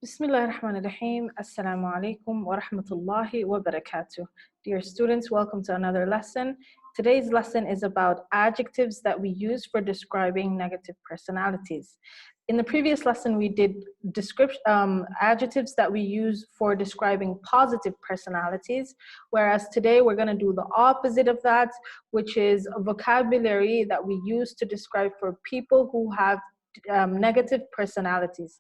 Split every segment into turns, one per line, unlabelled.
Bismillah ar-Rahman ar-Rahim. Assalamu alaikum wa rahmatullahi wa barakatuh. Dear students, welcome to another lesson. Today's lesson is about adjectives that we use for describing negative personalities. In the previous lesson, we did adjectives that we use for describing positive personalities, whereas today we're going to do the opposite of that, which is a vocabulary that we use to describe for people who have negative personalities.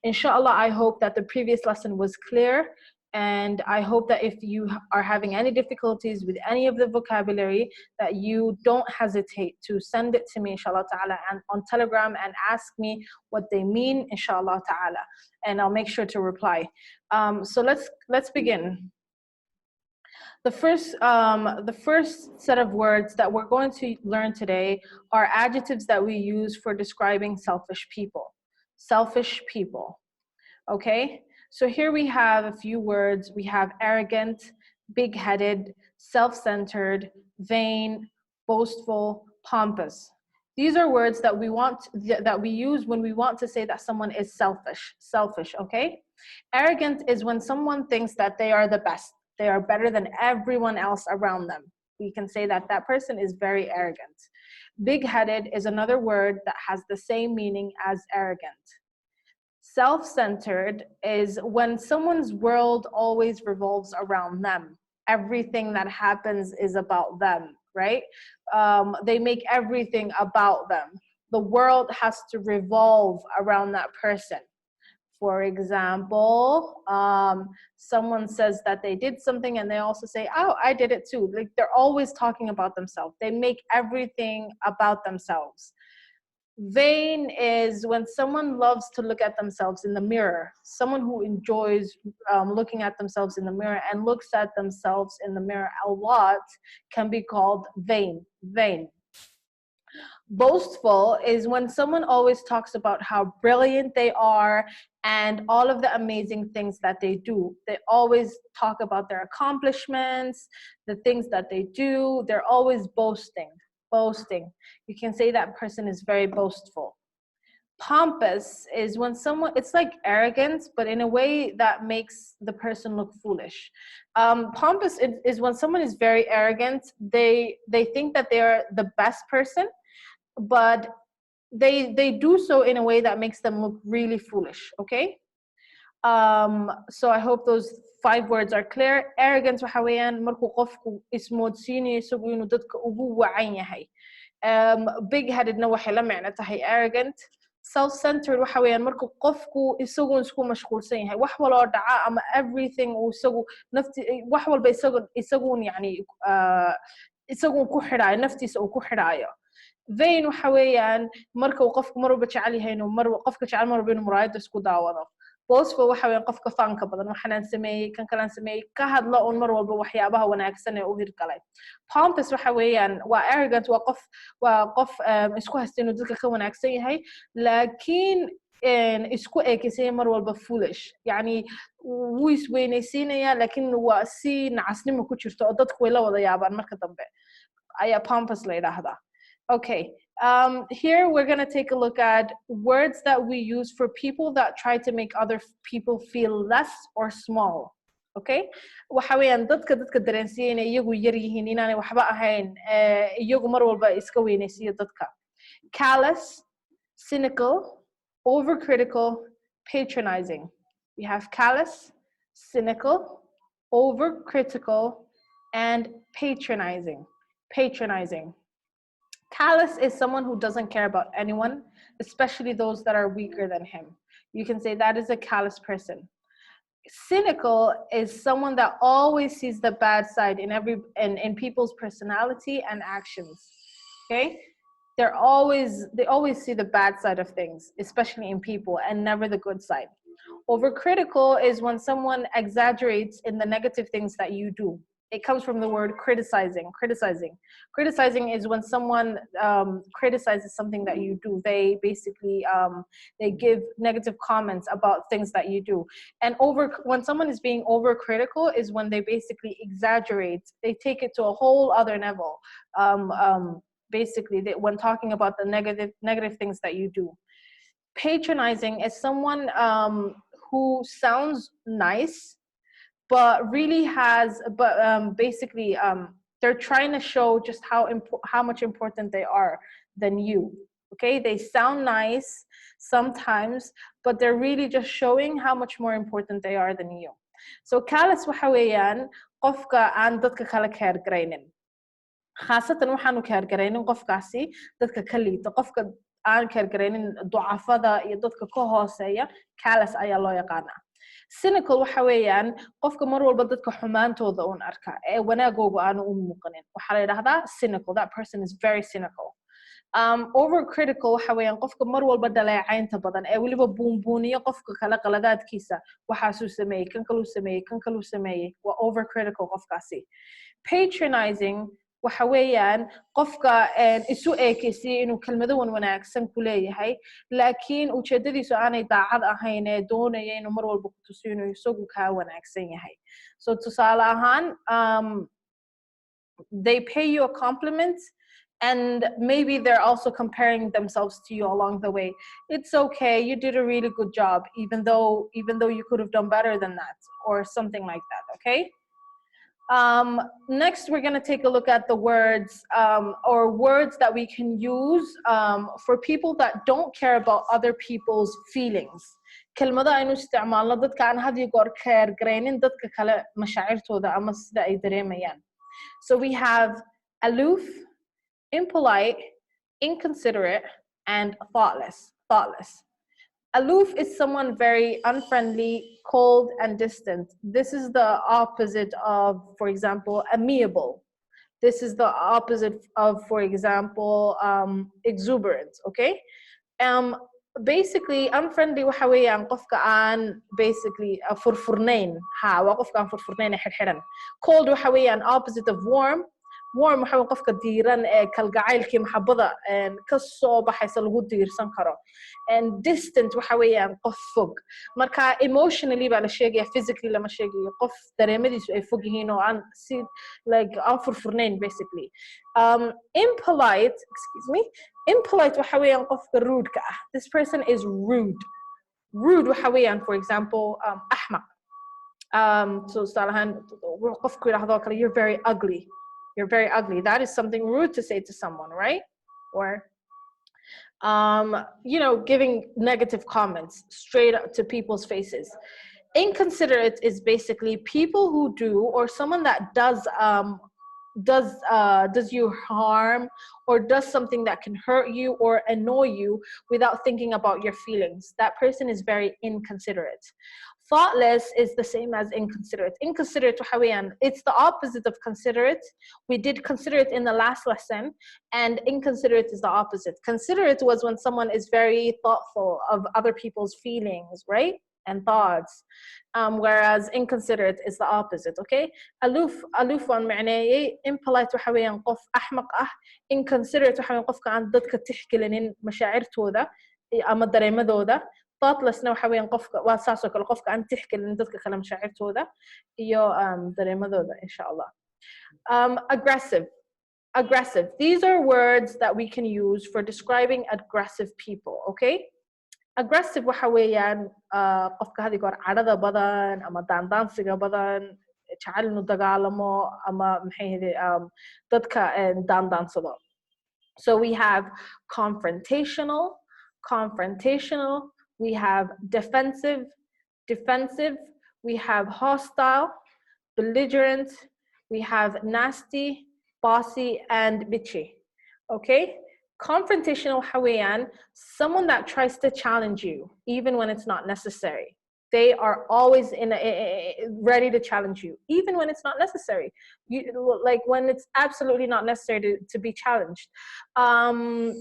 Inshallah, I hope that the previous lesson was clear, and I hope that if you are having any difficulties with any of the vocabulary, that you don't hesitate to send it to me, inshallah ta'ala, and on Telegram, and ask me what they mean, inshallah ta'ala, and I'll make sure to reply. So let's begin. The first set of words that we're going to learn today are adjectives that we use for describing selfish people. Selfish people. Okay? So here we have a few words. We have arrogant, big-headed, self-centered, vain, boastful, pompous. These are words that we use when we want to say that someone is selfish. Selfish, okay? Arrogant is when someone thinks that they are the best. They are better than everyone else around them. We can say that that person is very arrogant. Big-headed is another word that has the same meaning as arrogant. Self-centered is when someone's world always revolves around them. Everything that happens is about them, right? They make everything about them. The world has to revolve around that person. For example, someone says that they did something and they also say, oh, I did it too. Like, they're always talking about themselves. They make everything about themselves. Vain is when someone loves to look at themselves in the mirror. Someone who enjoys looking at themselves in the mirror and looks at themselves in the mirror a lot can be called vain. Vain. Boastful is when someone always talks about how brilliant they are and all of the amazing things that they do. They always talk about their accomplishments, the things that they do. They're always boasting. Boasting. You can say that person is very boastful. Pompous is when someone, it's like arrogance, but in a way that makes the person look foolish. Pompous is when someone is very arrogant. They think that they're the best person, but they do so in a way that makes them look really foolish. Okay. So I hope those 5 words are clear. Arrogance waxa weeyaan markuu qofku ismoodsiinayo isagu inuu dadka ugu wacan yahay. Big-headedna waxay la micno tahay arrogant. Self-centered waxa weeyaan markuu qofku isagu isku mashquulsan yahay, wax waloo dhaca ama everything uu isagu wax walba isagu yani isagu ku xidhaayo, naftiisa uu ku xidhaayo. Vain waxa weeyaan marka uu qofku mar walba jecel yahay inuu qofka jecel mar walba inuu muraayada isku daawado. Boastful waxa weeyaan qofka faanka badan, waxaan sameeyay kan kale sameeyay, ka hadla oo mar walba waxyaabaha wanaagsan ee u hirgalay. Pompous waxa weeyaan waa arrogant, waa qof isku haysta inuu dadka ka wanaagsan yahay, laakiin isku eekeysay mar walba foolish. Yani wuu isweynaysiinaya, laakiin waa si nacasnimo ku jirto oo dadku way la wada yaabaan marka dambe. Ayaa pompous la yiraahdaa. Okay, here we're going to take a look at words that we use for people that try to make other people feel less or small. Okay? Waxa weeyaan dadka dareensiya inay iyagu yar yihiin, inaanay waxba ahayn, iyagu mar walba iska weynaysiiyo dadka. Callous, cynical, overcritical, patronizing. We have callous, cynical, overcritical, and patronizing. Patronizing. Callous is someone who doesn't care about anyone, especially those that are weaker than him. You can say that is a callous person. Cynical is someone that always sees the bad side in people's personality and actions. Okay? They always see the bad side of things, especially in people, and never the good side. Overcritical is when someone exaggerates in the negative things that you do. It comes from the word criticizing. Criticizing is when someone criticizes something that you do. They basically they give negative comments about things that you do. And when someone is being overcritical is when they basically exaggerate. They take it to a whole other level. Basically, when talking about the negative things that you do. Patronizing is someone who sounds nice, but really has, basically, they're trying to show just how much important they are than you. Okay, they sound nice sometimes, but they're really just showing how much more important they are than you. So callous waxa weeyaan qofka aan dadka kala care garaynin, khaasatan waxaanu care garaynin qofkaasi dadka ka liita, qofka aan care garaynin ducafada iyo dadka ka hooseeya, callous ayaa loo yaqaanaa. Cynical waxa weeyaan qofka mar walba dadka xumaantooda uun arka ee wanaagooga aanu u muuqanin, waxaa la yidhaahdaa cynical. That person is very cynical. Overcritical waxa weeyaan qofka mar walba dhaleecaynta badan ee weliba buunbuuniyo qofka kale qaladaadkiisa, waxaasuu sameeyey, kan kaluu sameeyey, kan kaluu sameeyey, waa overcritical qofkaasi. Patronizing waxa weeyaan qofka isu eekaysiiyey inuu kelmado wanaagsan ku leeyahay, laakiin ujeedadiisu aanay daacad ahayn ee doonaya inuu mar walba ku tusiyo inuu isagu kaa wanaagsan yahay. So tusaale ahaan, they pay you a compliment and maybe they're also comparing themselves to you along the way. It's okay, you did a really good job, even though you could have done better than that, or something like that. Okay. Next, we're going to take a look at the words, or words that we can use for people that don't care about other people's feelings. kelmada aynu isticmaalno dadka aan had iyo goor care garaynin dadka kale mashaacirtooda ama sida ay dareemayaan. So we have aloof, impolite, inconsiderate, and thoughtless. Aloof is someone very unfriendly, cold, and distant. This is the opposite of, for example, amiable. This is the opposite of, for example, exuberant. Okay. Basically, unfriendly waxa weeyaan qofka aan basically furfurnayn. Waa qofka aan furfurnayn ee xirxiran. Cold waxa weeyaan opposite of warm. Warm waxa weeyaan qofka diiran ee kalgacaylkii maxabada ka soo baxaysa lagu diirsan karo. And distant waxa weeyaan qof fog. Marka emotionally baa la sheegaya, physically lama sheegayo. Qof dareemadiisu ay fog yihiin oo aan si like aan furfurnayn basically. Impolite, excuse me. Impolite waxa weeyaan qofka rude ka ah. This person is rude. Rude waxa weeyaan, for example, ahmaq. So salahan qofku yiraahdo kale, you're very ugly. You're very ugly. That is something rude to say to someone, right? Or giving negative comments straight up to people's faces. Inconsiderate is basically people who do, or someone that does you harm or does something that can hurt you or annoy you without thinking about your feelings. That person is very inconsiderate. Thoughtless is the same as inconsiderate. Inconsiderate, it's the opposite of considerate. We did considerate in the last lesson, and inconsiderate is the opposite. Considerate was when someone is very thoughtful of other people's feelings, right? And thoughts. Whereas inconsiderate is the opposite, okay? Aloof one معناه impolite waxa weeyaan qof axmaq ah. Inconsiderate waxa weeyaan qofka aan dadka tixgelinin mashaacirtooda ama dareemadooda. Thoughtlessna waxa weeyaan qofka waa saas oo kale, qofka aan tixgelinin dadka kale mashaacirtooda iyo dareemadooda, insha Allah. Aggressive. These are words that we can use for describing aggressive people, okay? Aggressive waxa weeyaan qofka had iyo goor cadhada badan ama daandaansiga badan, jecel inuu dagaalamo ama dadka daandaansado. So we have confrontational, we have defensive, we have hostile, belligerent, we have nasty, bossy, and bitchy. Okay? Confrontational hawayan, someone that tries to challenge you even when it's not necessary. They are always ready to challenge you even when it's not necessary. Like when it's absolutely not necessary to be challenged.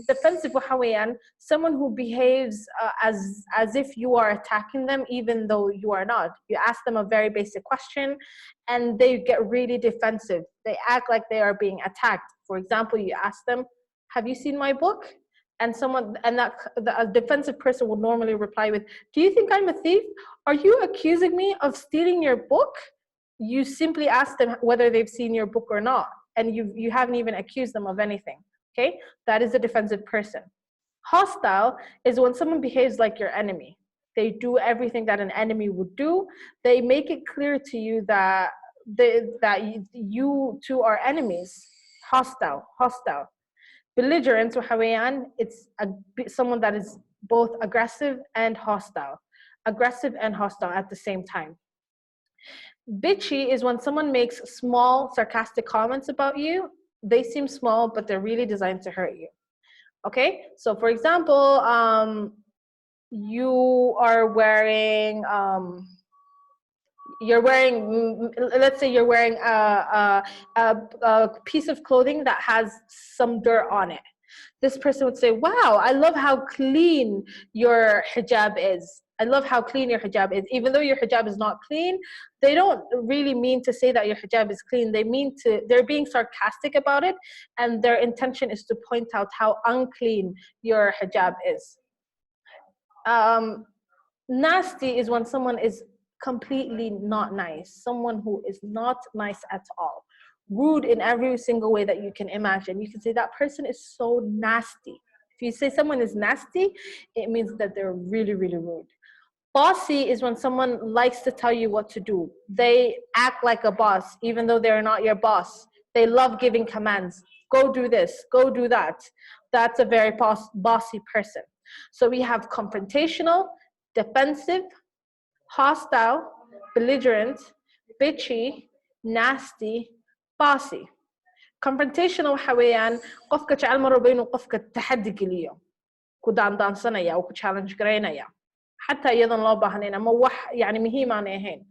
Defensive hawayan, someone who behaves as if you are attacking them even though you are not. You ask them a very basic question and they get really defensive. They act like they are being attacked. For example, you ask them, have you seen my book? And a defensive person would normally reply with, do you think I'm a thief? Are you accusing me of stealing your book? You simply ask them whether they've seen your book or not. And you haven't even accused them of anything. Okay? That is a defensive person. Hostile is when someone behaves like your enemy. They do everything that an enemy would do. They make it clear to you that you two are enemies. Hostile. Belligerent, it's someone that is both aggressive and hostile. Aggressive and hostile at the same time. Bitchy is when someone makes small, sarcastic comments about you. They seem small, but they're really designed to hurt you. Okay, so for example, you are wearing, let's say you're wearing a piece of clothing that has some dirt on it. This person would say, wow, I love how clean your hijab is. I love how clean your hijab is. Even though your hijab is not clean, they don't really mean to say that your hijab is clean. They're being sarcastic about it, and their intention is to point out how unclean your hijab is. Nasty is when someone is completely not nice, someone who is not nice at all. Rude in every single way that you can imagine. You can say that person is so nasty. If you say someone is nasty, it means that they're really, really rude. Bossy is when someone likes to tell you what to do. They act like a boss, even though they're not your boss. They love giving commands. Go do this, go do that. That's a very bossy person. So we have confrontational, defensive, hostile, belligerent, bitchy, nasty, bossy. Confrontational waxa weeyaan qofka jecel mar walba inuu qofka taxaddi geliyo, ku daandaansanaya oo ku challenge gareynaya xataa iyadan loo baahnayn ama wax yani muhiim aan ahayn.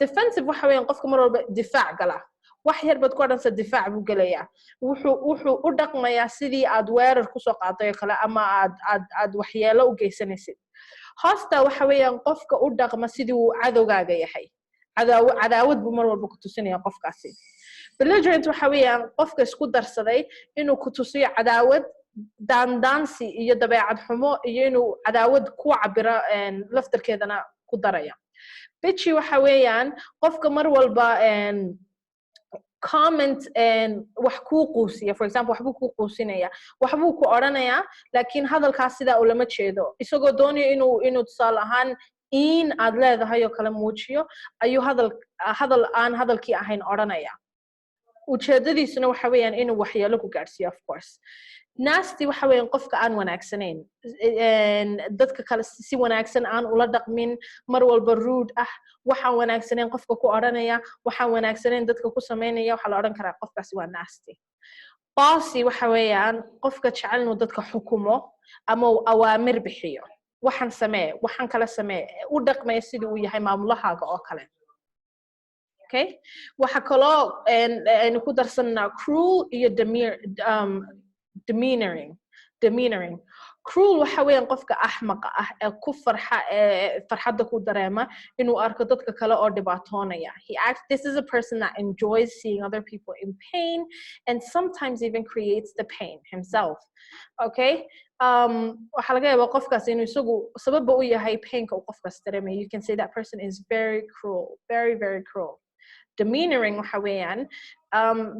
Defensive waxa weeyaan qofka mar walba difaac gala, wax yar baad ku odhanaysaa difaac buu gelayaa, wuxuu u dhaqmayaa sidii aad weerar kusoo qaaday kale ama aad waxyeelo u geysanaysid. Hostile waxa weeyaan qofka u dhaqma sidii uu cadowgaaga yahay, cadaawad buu mar walba ku tusinaya qofkaasi. Belligerent waxa weeyaan qofka isku darsaday inuu ku tusiyo cadaawad, daandaansi iyo dabeecad xumo iyo inuu cadaawad ku cabiro laftarkeedana ku daraya. Bitchy waxa weeyaan qofka mar walba comment wax kuu quusiya. For example, waxbuu kuu quusinaya, waxbuu ku odhanaya, laakiin hadalkaas sidaa ulama jeedo. Isagoo doonayo inuu tusaale ahaan in aad leedahay oo kale muujiyo, ayuu hadal aan hadalkii ahayn odhanaya. Ujeedadiisuna waxa weeyaan inuu waxyeelo ku gaarsiiyo, of course. Nasty waxa weeyaan qofka aan wanaagsanayn, dadka kale si wanaagsan aan ula dhaqmin, mar walba rude ah, waxaan wanaagsanayn qofka ku odhanaya, waxaan wanaagsanayn dadka ku sameynaya, waxaa la odhan karaa qofkaasi waa nasty. Bossy waxa weeyaan qofka jecel inuu dadka xukumo ama uu awaamir bixiyo. Waxaan samee, waxaan kala samee, u dhaqmaya sidii uu yahay maamulahaaga oo kale. Okay? Waxa kaloo aynu ku darsanaa cruel iyo demeanoring. Cruel waxa weeyaan qofka axmaqa ah ee ku farxadda ku dareema inuu arko dadka kale oo dhibaatoonaya. This is a person that enjoys seeing other people in pain and sometimes even creates the pain himself. Okay? Waxa laga yaabaa qofkaas inuu isagu sababba u yahay painka uu qofkaas dareemaya. You can say that person is very cruel, very, very cruel. Demeanoring waxa weeyaan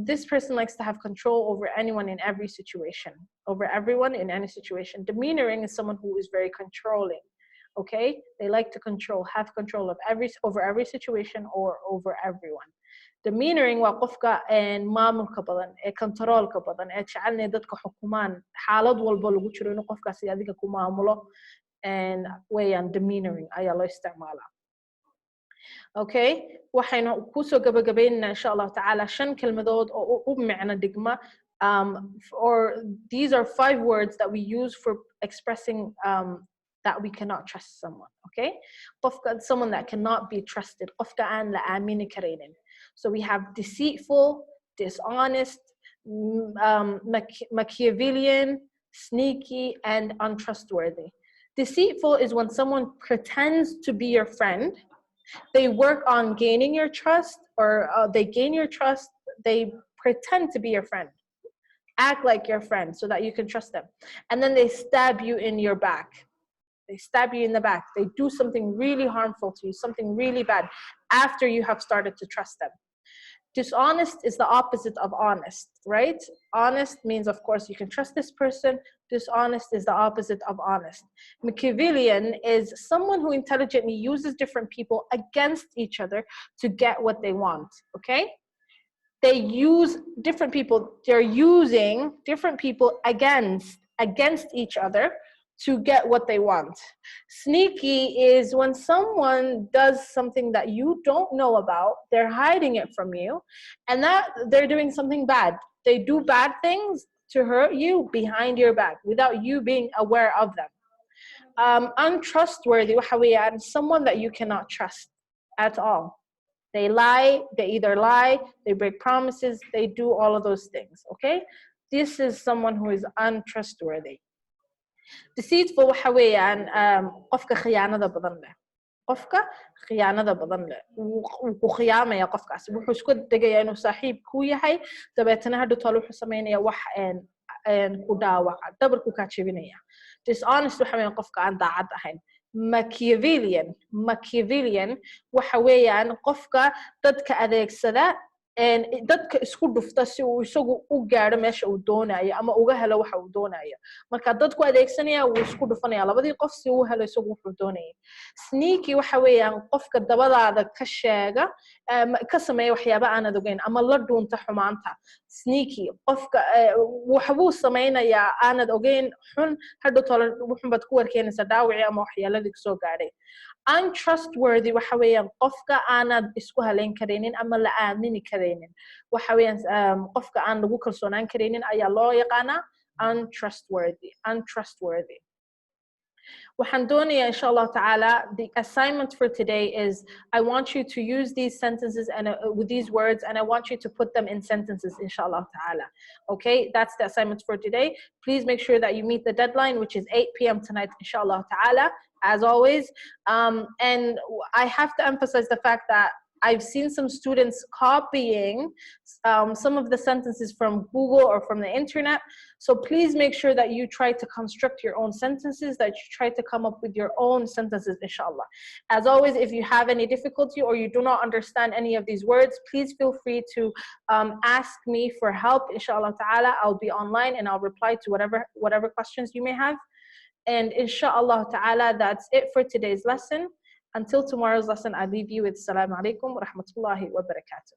this person likes to have control over anyone in every situation, over everyone in any situation. Demeanoring is someone who is very controlling. Okay, they like to have control of over every situation or over everyone. Demeanoring waa qofka maamulka badan ee controlka badan ee jecel inay dadka xukumaan, xaalad walba lagu jiro inuu qofkaasi adiga ku maamulo, weeyaan demeanoring ayaa loo isticmaalaa. Okay, waxaynu kusoo gabagabaynaynaa insha Allah ta'ala 5 kelmadood oo u micno dhigma, or these are 5 words that we use for expressing that we cannot trust someone. Okay, someone that cannot be trusted, qofka aan la aamini karaynin. So we have deceitful, dishonest, Machiavellian, sneaky, and untrustworthy. Deceitful is when someone pretends to be your friend. They work on gaining your trust, or they gain your trust. They pretend to be your friend, act like your friend so that you can trust them. And then they stab you in your back. They stab you in the back. They do something really harmful to you, something really bad after you have started to trust them. Dishonest is the opposite of honest, right? Honest means, of course, you can trust this person. Dishonest is the opposite of honest. Machiavellian is someone who intelligently uses different people against each other to get what they want, okay? They use different people, they're using different people against each other to get what they want. Sneaky is when someone does something that you don't know about, they're hiding it from you, and that they're doing something bad. They do bad things to hurt you behind your back without you being aware of them. Untrustworthy, and someone that you cannot trust at all. They lie, they either lie, they break promises, they do all of those things, okay? This is someone who is untrustworthy. Deceitful waxa weeyaan qofka khiyaanada badan leh. Qofka khiyaanada badan leh wuu ku khiyaamaya qofkaas, wuxuu isku dayayaa inuu saaxiib ku yahay, dabeetana hadhow tolo wuxuu sameynaya wax ku dhaawaca, dabarku kaa jebinaya. Dishonest waxa weeyaan qofka aan daacad ahayn. Machiavellian waxa weeyaan qofka dadka adeegsada dadka isku dhufta si uu isagu u gaaro meesha uu doonayo ama uga helo waxa uu doonayo. Marka dadku adeegsanaya wuu isku dhufanaya labadii qof si uu helo isagu wuxuu doonayo. Sneaky waxa weeyaan qofka dabadaada ka sheega ka sameeya waxyaabo aanad ogeyn ama la dhuunta xumaanta. Sneaky qofka waxbuu sameynayaa aanad ogeyn xun, hadhow tolo wuxun baad ku warkeenaysaa dhaawacii ama waxyaaladii kasoo gaadhay. Untrustworthy waxa weeyaan qofka aanad isku haleyn karaynin ama la aamini karaynin. Waxa weeyaan qofka aan lagu kalsoonaan karaynin ayaa loo yaqaanaa untrustworthy. Waxaan doonayaa insha Allah ta'ala, the assignment for today is I want you to use these sentences and with these words, and I want you to put them in sentences insha Allah ta'ala. Okay, that's the assignment for today. Please make sure that you meet the deadline, which is 8 p.m. tonight insha Allah ta'ala, as always. And I have to emphasize the fact that I've seen some students copying some of the sentences from Google or from the internet. So please make sure that you try to construct your own sentences, that you try to come up with your own sentences, inshallah. As always, if you have any difficulty or you do not understand any of these words, please feel free to ask me for help, inshallah ta'ala. I'll be online and I'll reply to whatever questions you may have. And inshallah ta'ala, that's it for today's lesson. Until tomorrow's lesson, I leave you with Assalamu alaikum wa rahmatullahi wa barakatuh.